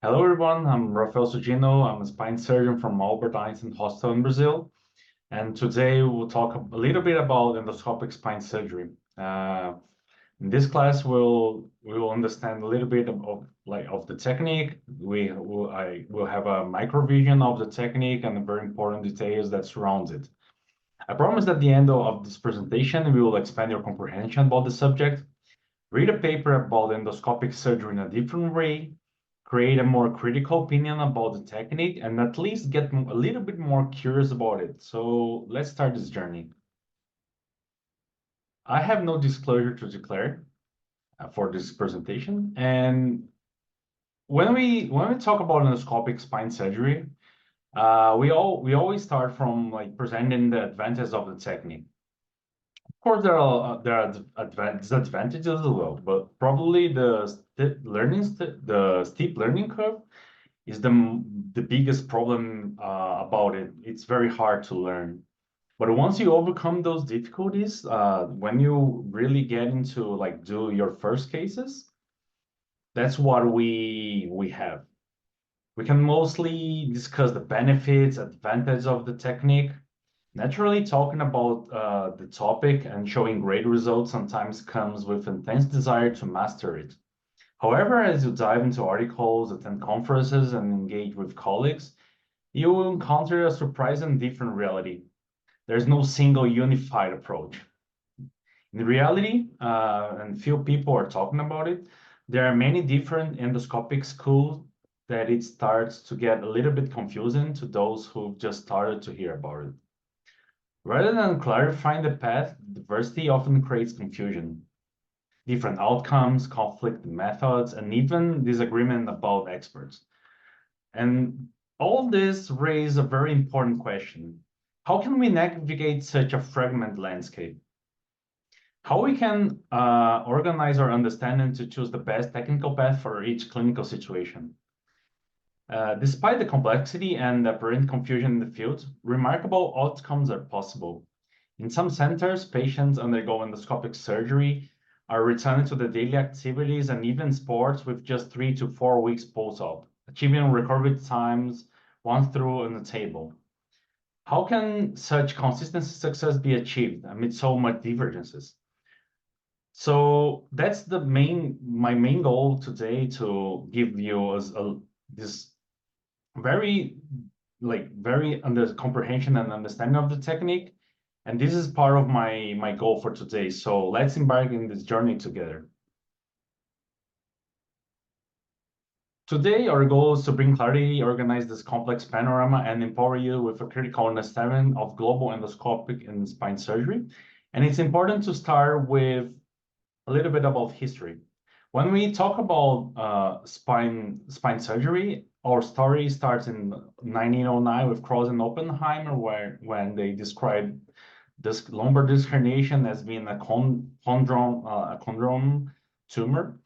Hello, everyone. I'm Rafael Surgino. I'm a spine surgeon from Albert Einstein Hospital in Brazil. And today we'll talk a little bit about endoscopic spine surgery. In this class, we will understand a little bit of the technique. I will have a micro vision of the technique and the very important details that surrounds it. I promise at the end of this presentation, we will expand your comprehension about the subject, read a paper about endoscopic surgery in a different way, create a more critical opinion about the technique, and at least get a little bit more curious about it. So let's start this journey. I have no disclosure to declare for this presentation. And when we talk about endoscopic spine surgery, we always start from like presenting the advantages of the technique. Of course, there are disadvantages as well, but probably the steep learning curve is the biggest problem about it. It's very hard to learn. But once you overcome those difficulties, when you really get into like do your first cases, that's what we have. We can mostly discuss the benefits, advantages of the technique. Naturally, talking about the topic and showing great results sometimes comes with intense desire to master it. However, as you dive into articles, attend conferences, and engage with colleagues, you will encounter a surprising different reality. There's no single unified approach. In reality, and few people are talking about it, there are many different endoscopic schools that it starts to get a little bit confusing to those who've just started to hear about it. Rather than clarifying the path, diversity often creates confusion, different outcomes, conflict in methods, and even disagreement about experts. And all this raises a very important question. How can we navigate such a fragmented landscape? How we can organize our understanding to choose the best technical path for each clinical situation? Despite the complexity and apparent confusion in the field, remarkable outcomes are possible. In some centers, patients undergo endoscopic surgery, are returning to the daily activities and even sports with just 3 to 4 weeks post-op, achieving recovery times one through on the table. How can such consistent success be achieved amid so much divergences? So that's my main goal today to give you this very very under comprehension and understanding of the technique. And this is part of my goal for today. So let's embark in this journey together. Today, our goal is to bring clarity, organize this complex panorama, and empower you with a critical understanding of global endoscopic and spine surgery. And it's important to start with a little bit about history. When we talk about spine surgery, our story starts in 1909 with Cross and Oppenheimer, when they described this lumbar disc herniation as being a chondrome tumor.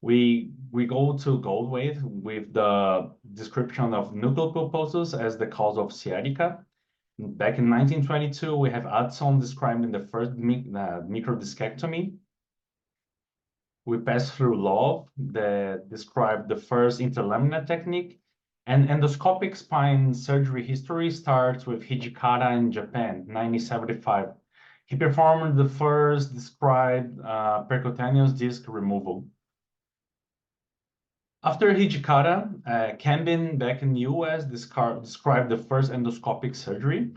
We go to Goldwait with the description of nuchal pulposus as the cause of sciatica. Back in 1922, we have Adson describing the first microdiscectomy. We pass through Love that described the first interlaminar technique, and endoscopic spine surgery history starts with Hijikata in Japan, 1975. He performed the first described percutaneous disc removal. After Hijikata, Cambin back in the US described the first endoscopic surgery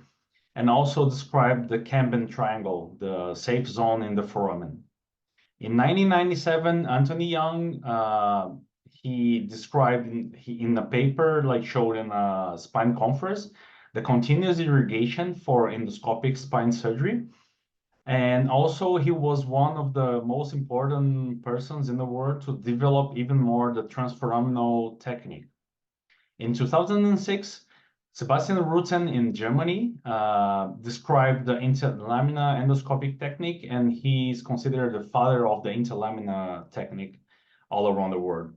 and also described the Cambin triangle, the safe zone in the foramen. In 1997, Anthony Young, he described in a paper like showed in a spine conference, the continuous irrigation for endoscopic spine surgery. And also, he was one of the most important persons in the world to develop even more the transforaminal technique. In 2006, Sebastian Rutten in Germany described the interlaminar endoscopic technique, and he's considered the father of the interlaminar technique all around the world.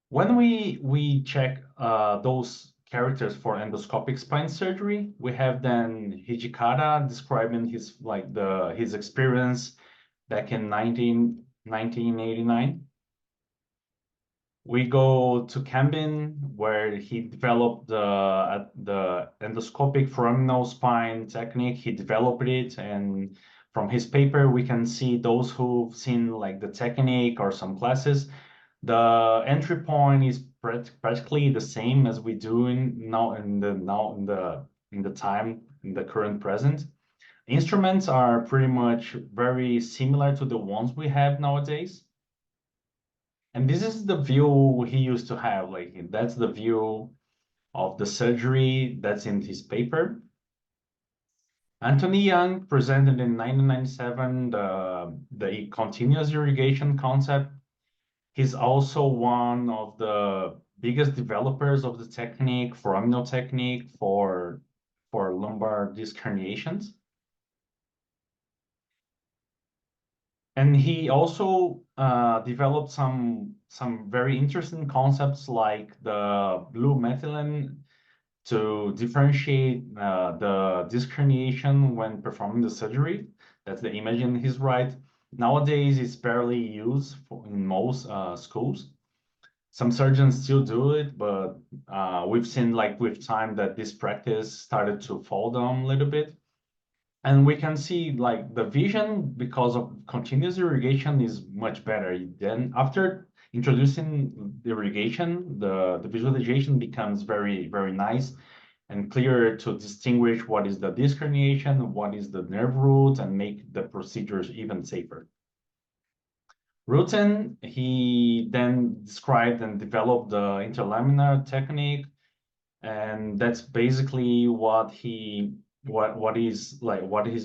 When we check those characters for endoscopic spine surgery, we have then Hijikata describing his experience back in 1989. We go to Cambin, where he developed the endoscopic foraminal spine technique. He developed it, and from his paper, we can see those who've seen like the technique or some classes. The entry point is practically the same as we do in the time in the current present. Instruments are pretty much very similar to the ones we have nowadays. And this is the view he used to have. Like that's the view of the surgery that's in his paper. Anthony Young presented in 1997 the continuous irrigation concept. He's also one of the biggest developers of the technique, foraminal technique for lumbar disc herniations. And he also developed some very interesting concepts like the blue methylene to differentiate the disc herniation when performing the surgery. That's the image in his right. Nowadays, it's barely used in most schools. Some surgeons still do it, but we've seen like with time that this practice started to fall down a little bit. And we can see like the vision because of continuous irrigation is much better. Then after introducing the irrigation, the visualization becomes very, very nice and clearer to distinguish what is the disc herniation, what is the nerve root, and make the procedures even safer. Rutten, he then described and developed the interlaminar technique, and that's basically what he's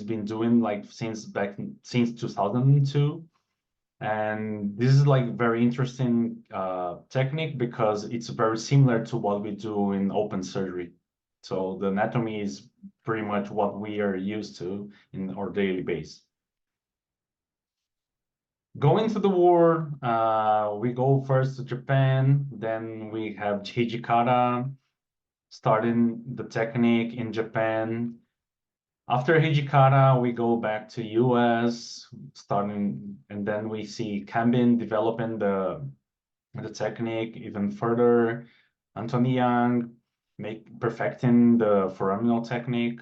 been doing like since 2002. And this is like very interesting technique because it's very similar to what we do in open surgery. So the anatomy is pretty much what we are used to in our daily base. Going to the world, we go first to Japan, then we have Hijikata starting the technique in Japan. After Hijikata, we go back to US, starting, and then we see Kambin developing the technique even further. Anthony Young perfecting the foraminal technique.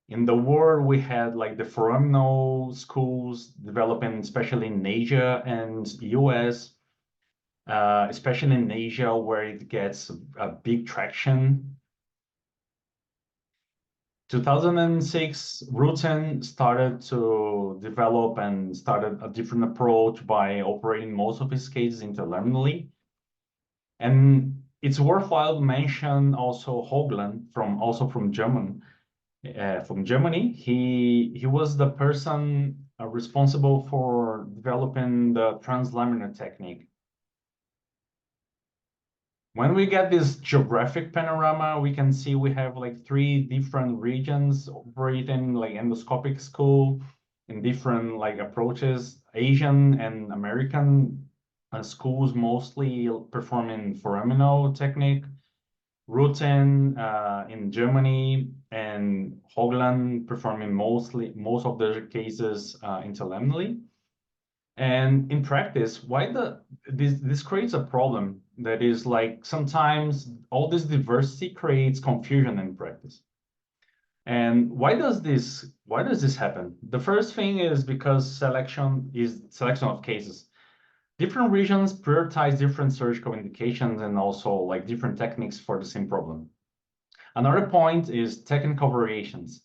In the world, we had like the foraminal schools developing, especially in Asia and US, especially in Asia, where it gets a big traction. 2006, Rutten started to develop and started a different approach by operating most of his cases interlaminerally. And it's worthwhile to mention also Hoglan also from German. From Germany, he was the person responsible for developing the translaminar technique. When we get this geographic panorama, we can see we have like three different regions operating like endoscopic school in different like approaches. Asian and American schools mostly performing foraminal technique. Rutten in Germany and Hoglan performing most of their cases interlaminerally. And in practice, this creates a problem that is like sometimes all this diversity creates confusion in practice. And why does this happen? The first thing is because selection of cases. Different regions prioritize different surgical indications and also like different techniques for the same problem. Another point is technical variations.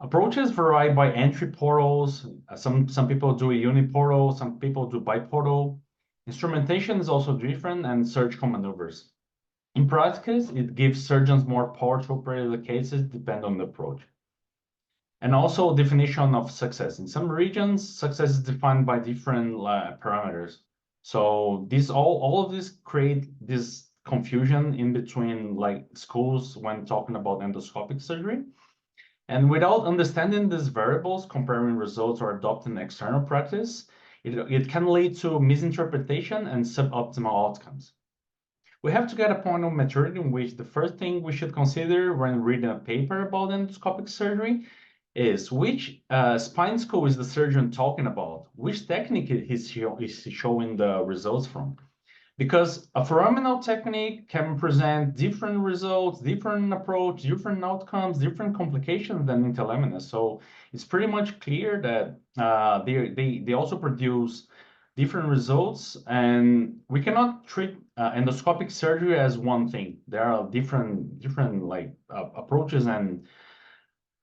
Approaches vary by entry portals. Some people do a uniportal, some people do biportal. Instrumentation is also different and surgical maneuvers. In practice, it gives surgeons more power to operate the cases depending on the approach. And also definition of success. In some regions, success is defined by different parameters. So all of this create this confusion in between like schools when talking about endoscopic surgery. And without understanding these variables, comparing results or adopting external practice, it can lead to misinterpretation and suboptimal outcomes. We have to get a point of maturity in which the first thing we should consider when reading a paper about endoscopic surgery is which spine school is the surgeon talking about? Which technique is he showing the results from? Because a foraminal technique can present different results, different approach, different outcomes, different complications than interlaminar. So it's pretty much clear that they also produce different results, and we cannot treat endoscopic surgery as one thing. There are different like approaches and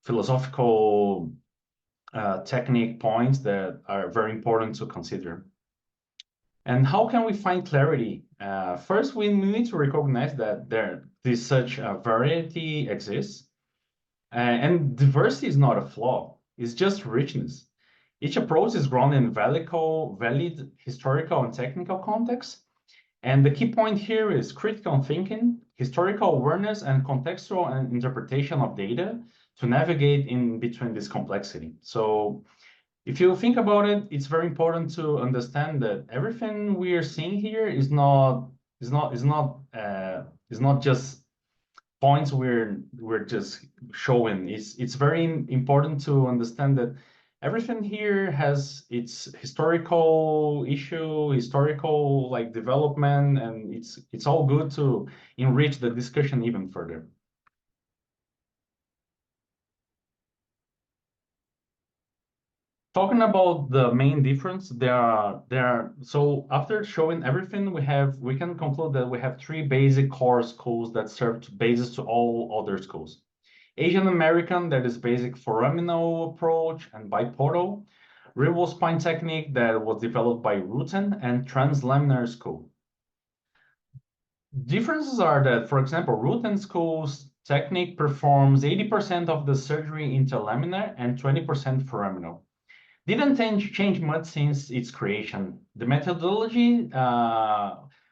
philosophical technique points that are very important to consider. And how can we find clarity? First, we need to recognize that this such a variety exists, and diversity is not a flaw; it's just richness. Each approach is grounded in valid historical and technical context. And the key point here is critical thinking, historical awareness, and contextual and interpretation of data to navigate in between this complexity. So if you think about it, it's very important to understand that everything we are seeing here is not just points we're just showing. It's very important to understand that everything here has its historical issue, historical like development, and it's all good to enrich the discussion even further. Talking about the main difference, so after showing everything we can conclude that we have three basic core schools that serve to basis to all other schools. Asian American, that is basic foraminal approach and biportal, real spine technique that was developed by Rutten, and translaminar school. Differences are that, for example, Rutten school's technique performs 80% of the surgery interlaminar and 20% foraminal. Didn't change much since its creation. The methodology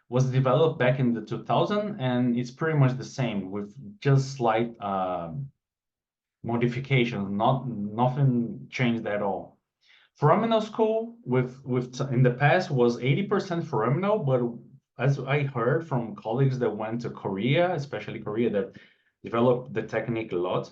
was developed back in the 2000, and it's pretty much the same with just slight modifications. Nothing changed at all. Foraminal school with in the past was 80% foraminal, but as I heard from colleagues that went to Korea, especially Korea, that developed the technique a lot,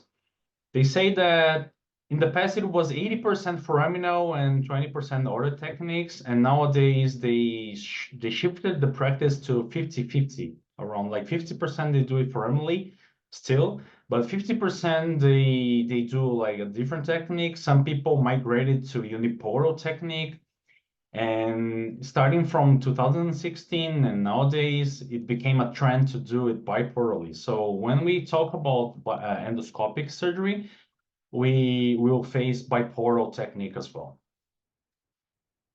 they say that in the past it was 80% foraminal and 20% other techniques, and nowadays they shifted the practice to 50-50, around like 50% they do it foraminally still, but 50% they do like a different technique. Some people migrated to uniportal technique, and starting from 2016 and nowadays, it became a trend to do it biporally. So when we talk about endoscopic surgery, we will face biportal technique as well.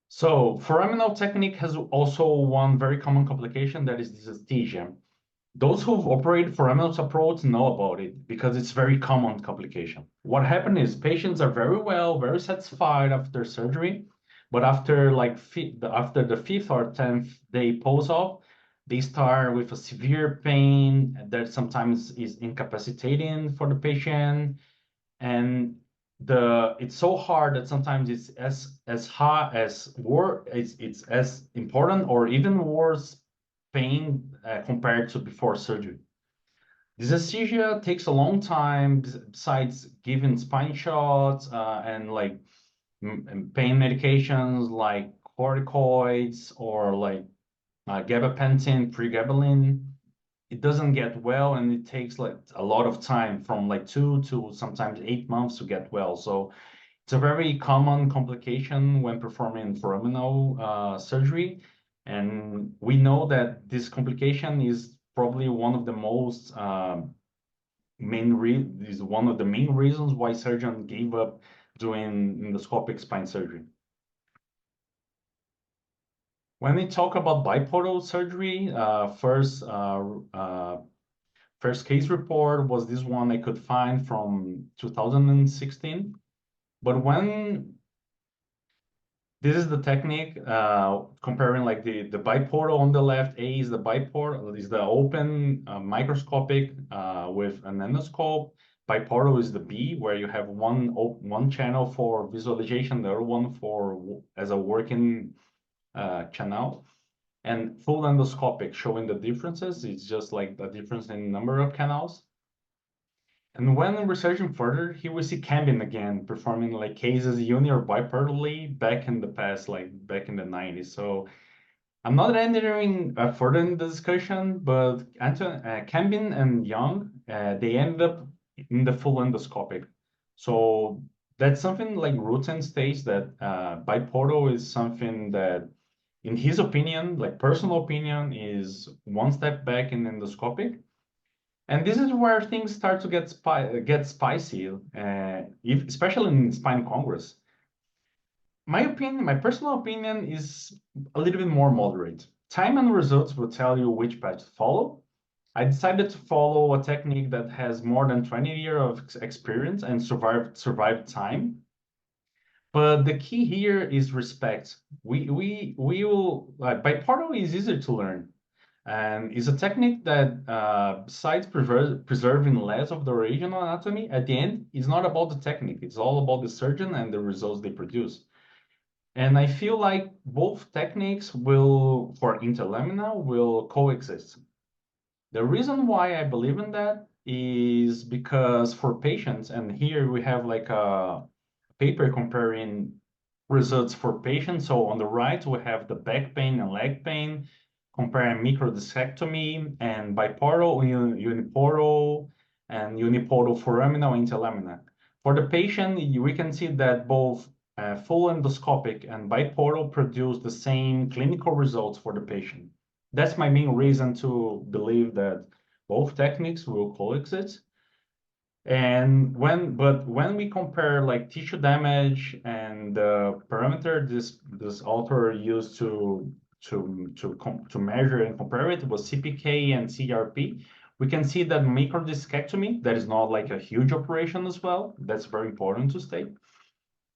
So foraminal technique has also one very common complication, that is dysesthesia. Those who've operated foraminal approach know about it because it's very common complication. What happened is patients are very well, very satisfied after surgery, but after after the fifth or 10th day post-op, they start with a severe pain that sometimes is incapacitating for the patient, and it's so hard that sometimes it's as hard as it's as important or even worse pain compared to before surgery. This anesthesia takes a long time. Besides giving spine shots and like pain medications like corticoids or like gabapentin, pregabalin, it doesn't get well, and it takes like a lot of time, from like 2 to sometimes 8 months to get well. So it's a very common complication when performing foraminal surgery, and we know that this complication is probably one of the most is one of the main reasons why surgeons gave up doing endoscopic spine surgery. When we talk about biportal surgery, first case report was this one I could find from 2016. But when this is the technique comparing like the biportal on the left, A is the biportal, is the open microscopic with an endoscope. Biportal is the B, where you have one channel for visualization, the other one for as a working channel. And full endoscopic, showing the differences. It's just like the difference in number of canals. And when researching further, here we see Cambin again performing like cases uni or bipartally back in the past, like back in the 90s. So I'm not entering further in the discussion, but Cambin and Young, they ended up in the full endoscopic. So that's something like Rutan states that biportal is something that, in his opinion, like personal opinion, is one step back in endoscopic. And this is where things start to get spicy, especially in Spine Congress. My opinion, my personal opinion is a little bit more moderate. Time and results will tell you which path to follow. I decided to follow a technique that has more than 20 years of experience and survived time. But the key here is respect. We will bipartal is easier to learn, and is a technique that besides preserving less of the original anatomy, at the end, is not about the technique. It's all about the surgeon and the results they produce. And I feel like both techniques will, for interlamina, will coexist. The reason why I believe in that is because for patients, and here we have like a paper comparing results for patients. So on the right, we have the back pain and leg pain, comparing microdiscectomy and biportal, uniportal, and uniportal foraminal interlamina. For the patient, we can see that both full endoscopic and biportal produce the same clinical results for the patient. That's my main reason to believe that both techniques will coexist. And when we compare like tissue damage and the parameter this author used to measure and compare it was CPK and CRP, we can see that microdiscectomy, that is not like a huge operation as well. That's very important to state.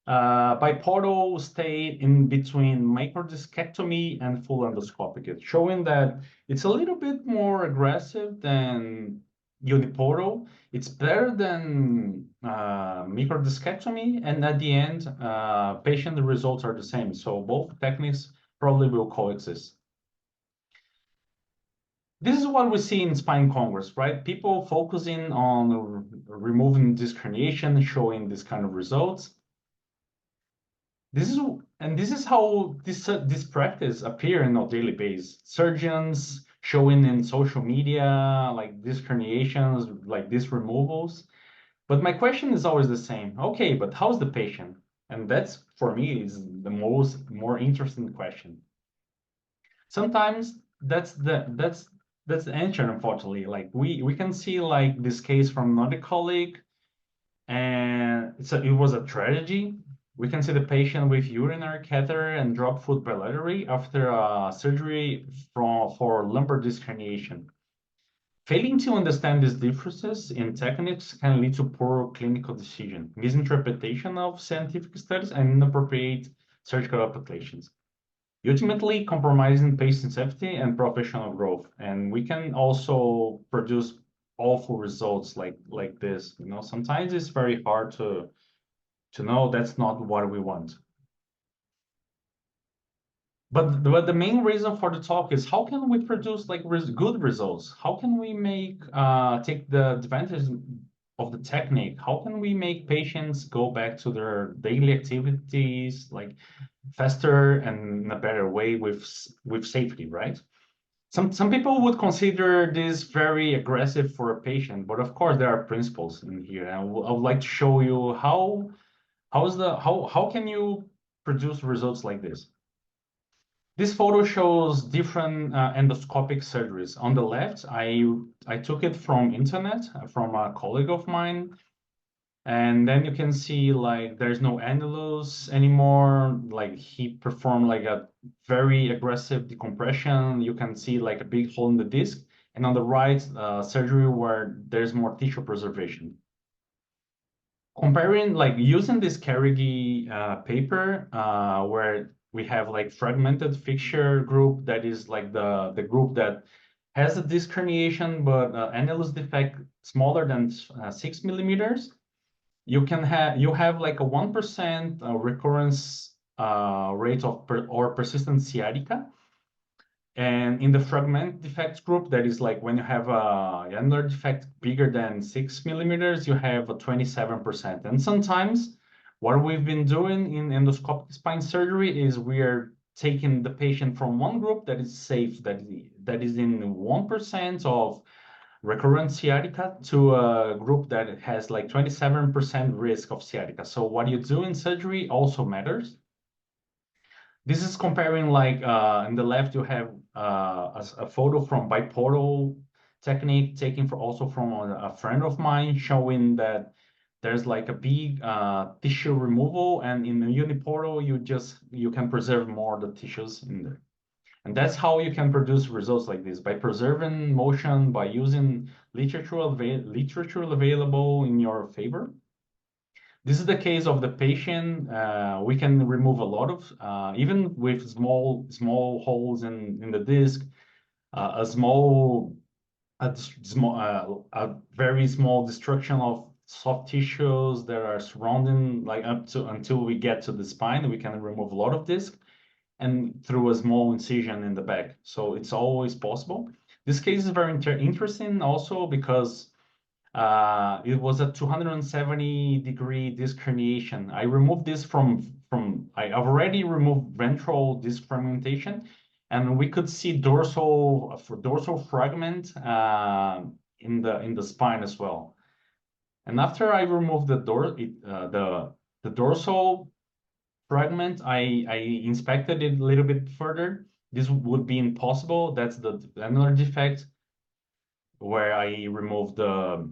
Biportal stay in between microdiscectomy and full endoscopic. It's showing that it's a little bit more aggressive than uniportal. It's better than microdiscectomy, and at the end, patient results are the same. So both techniques probably will coexist. This is what we see in Spine Congress, right? People focusing on removing disc herniation, showing this kind of results. This is this is how this practice appear in our daily basis. Surgeons showing in social media like disc herniations, like disc removals. But my question is always the same. Okay, but how's the patient? And that's for me is the more interesting question. Sometimes that's the answer, unfortunately. Like we can see like this case from another colleague, and it was a tragedy. We can see the patient with urinary catheter and drop foot bilaterally after surgery for lumbar disc herniation. Failing to understand these differences in techniques can lead to poor clinical decision, misinterpretation of scientific studies, and inappropriate surgical applications, ultimately compromising patient safety and professional growth. And we can also produce awful results like this. You know, sometimes it's very hard to know that's not what we want. But the main reason for the talk is how can we produce like good results? How can we make take the advantage of the technique? How can we make patients go back to their daily activities like faster and in a better way with safety, right? Some people would consider this very aggressive for a patient, but of course there are principles in here. And I would like to show you how can you produce results like this. This photo shows different endoscopic surgeries. On the left, I took it from internet from a colleague of mine, and then you can see like there's no annulus anymore. Like he performed like a very aggressive decompression. You can see like a big hole in the disc, and on the right, surgery where there's more tissue preservation. Comparing like using this Carnegie paper where we have like fragmented fixture group that is like the group that has a disc herniation but annulus defect smaller than 6 millimeters. You have like a 1% recurrence rate of persistent sciatica. And in the fragment defects group, that is like when you have a annular defect bigger than 6 millimeters, you have a 27%. And sometimes what we've been doing in endoscopic spine surgery is we are taking the patient from one group that is safe, that is in 1% of recurrent sciatica, to a group that has like 27% risk of sciatica. So what you do in surgery also matters. This is comparing like in the left you have a photo from biportal technique taken also from a friend of mine, showing that there's like a big tissue removal, and in the uniportal you can preserve more the tissues in there. And that's how you can produce results like this, by preserving motion, by using literature available in your favor. This is the case of the patient. We can remove a lot of, even with small holes in the disc, a small, a very small destruction of soft tissues that are surrounding, like up to until we get to the spine. We can remove a lot of disc, and through a small incision in the back. So it's always possible. This case is very interesting also because it was a 270-degree disc herniation. I removed this I've already removed ventral disc fragmentation, and we could see dorsal fragment in the spine as well. And after I removed the dorsal fragment, I inspected it a little bit further. This would be impossible. That's the annular defect, where I removed the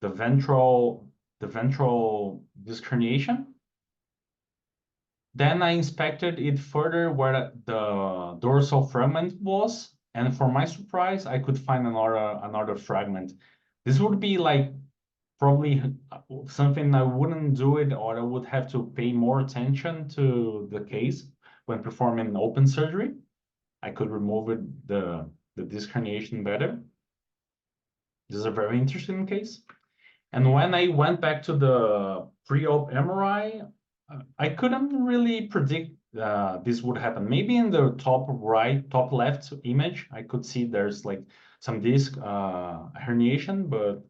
ventral disc herniation. Then I inspected it further where the dorsal fragment was, and for my surprise, I could find another fragment. This would be like probably something I wouldn't do it, or I would have to pay more attention to the case when performing open surgery. I could remove the disc herniation better. This is a very interesting case. And when I went back to the pre-op MRI, I couldn't really predict this would happen. Maybe in the top right, top left image, I could see there's like some disc herniation, but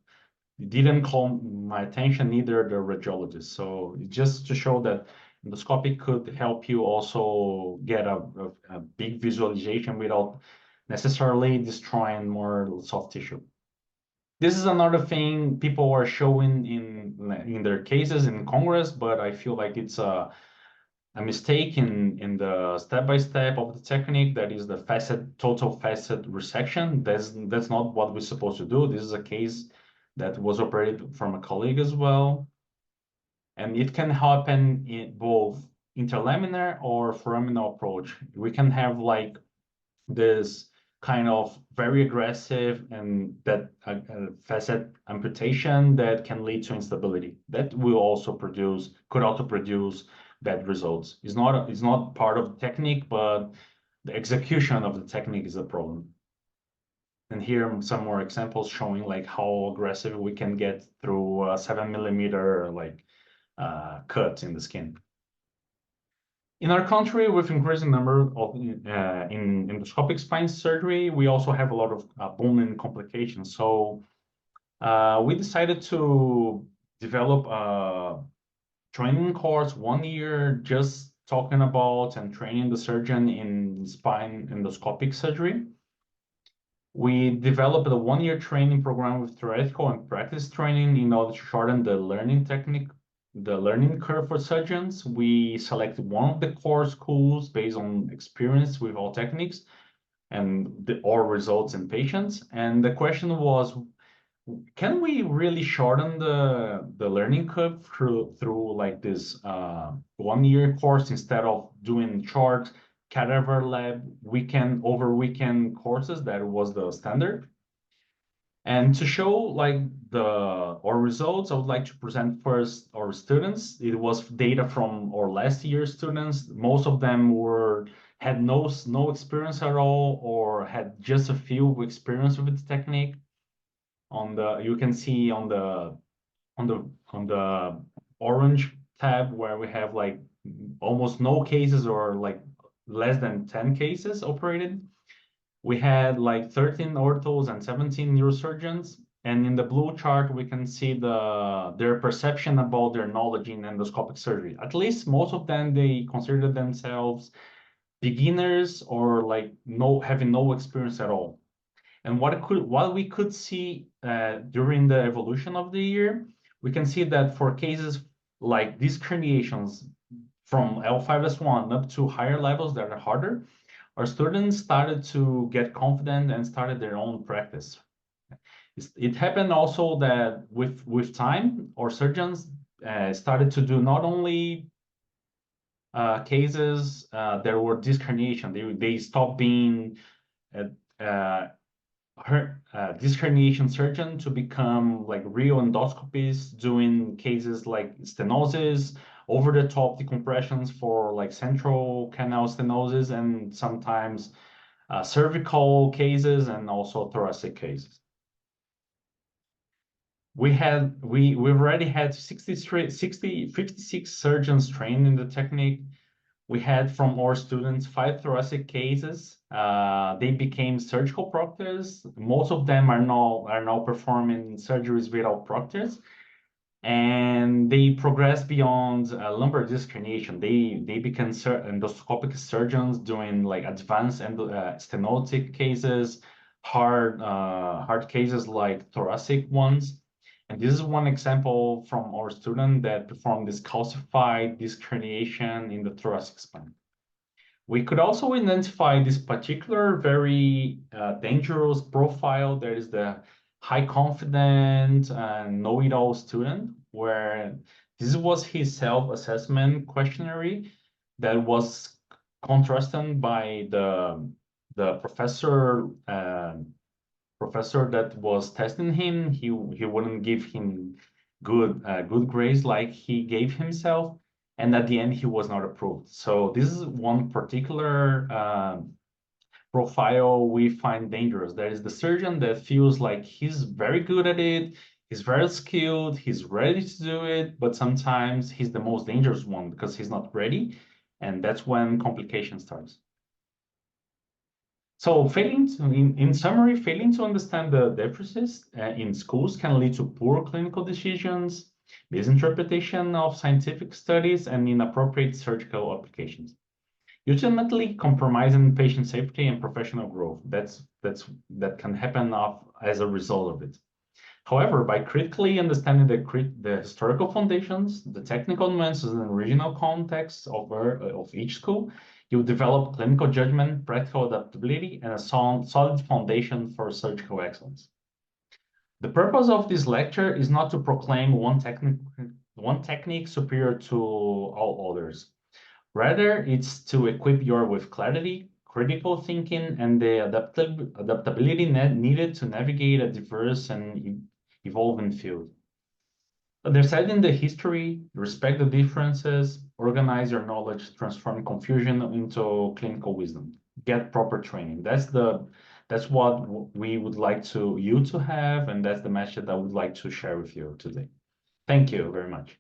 it didn't call my attention, neither the radiologist. So just to show that endoscopy could help you also get a big visualization without necessarily destroying more soft tissue. This is another thing people are showing in their cases in Congress, but I feel like it's a mistake in the step-by-step of the technique. That is the total facet resection. That's not what we're supposed to do. This is a case that was operated from a colleague as well. And it can happen in both interlaminar or foraminal approach. We can have like this kind of very aggressive and that facet amputation that can lead to instability. That could also produce bad results. It's not part of the technique, but the execution of the technique is a problem. And here are some more examples showing like how aggressive we can get through a 7 millimeter cut in the skin. In our country, with increasing number of in endoscopic spine surgery, we also have a lot of bone-in complications. So we decided to develop a training course 1 year, just talking about and training the surgeon in spine endoscopic surgery. We developed a 1 year training program with theoretical and practice training in order to shorten the learning curve for surgeons. We selected one of the core schools based on experience with all techniques and all results in patients. And the question was, can we really shorten the learning curve through like this 1 year course instead of doing short cadaver lab weekend courses that was the standard? And to show like our results, I would like to present first our students. It was data from our last year students. Most of them had no experience at all, or had just a few experience with the technique. You can see on the orange tab where we have like almost no cases, or like less than 10 cases operated. We had like 13 orthos and 17 neurosurgeons. And in the blue chart, we can see their perception about their knowledge in endoscopic surgery. At least most of them, they consider themselves beginners or like having no experience at all. And what we could see during the evolution of the year, we can see that for cases like disc herniations from L5S1 up to higher levels that are harder, our students started to get confident and started their own practice. It happened also that with time, our surgeons started to do not only cases that were disc herniation. They stopped being uh, disc herniation surgeon to become like real endoscopists, doing cases like stenosis, over the top decompressions for like central canal stenosis, and sometimes cervical cases and also thoracic cases. We've already had 56 surgeons trained in the technique. We had from our students 5 thoracic cases. They became surgical proctors. Most of them are now performing surgeries without proctors, and they progressed beyond lumbar disc herniation. They became endoscopic surgeons doing like advanced stenotic cases, hard cases like thoracic ones. And this is one example from our student that performed this calcified disc herniation in the thoracic spine. We could also identify this particular very dangerous profile. There is the high confident and know-it-all student, where this was his self-assessment questionnaire that was contrasted by the professor that was testing him. He wouldn't give him good grades like he gave himself, and at the end he was not approved. So this is one particular profile we find dangerous. There is the surgeon that feels like he's very good at it, he's very skilled, he's ready to do it, but sometimes he's the most dangerous one because he's not ready, and that's when complication starts. So in summary, failing to understand the differences in schools can lead to poor clinical decisions, misinterpretation of scientific studies, and inappropriate surgical applications, ultimately compromising patient safety and professional growth. That can happen as a result of it. However, by critically understanding the historical foundations, the technical nuances and regional context of each school, you develop clinical judgment, practical adaptability, and a solid foundation for surgical excellence. The purpose of this lecture is not to proclaim one technique superior to all others. Rather, it's to equip you with clarity, critical thinking, and the adaptability needed to navigate a diverse and evolving field. Understanding the history, respect the differences, organize your knowledge, transform confusion into clinical wisdom. Get proper training. That's what we would like you to have, and that's the message that I would like to share with you today. Thank you very much.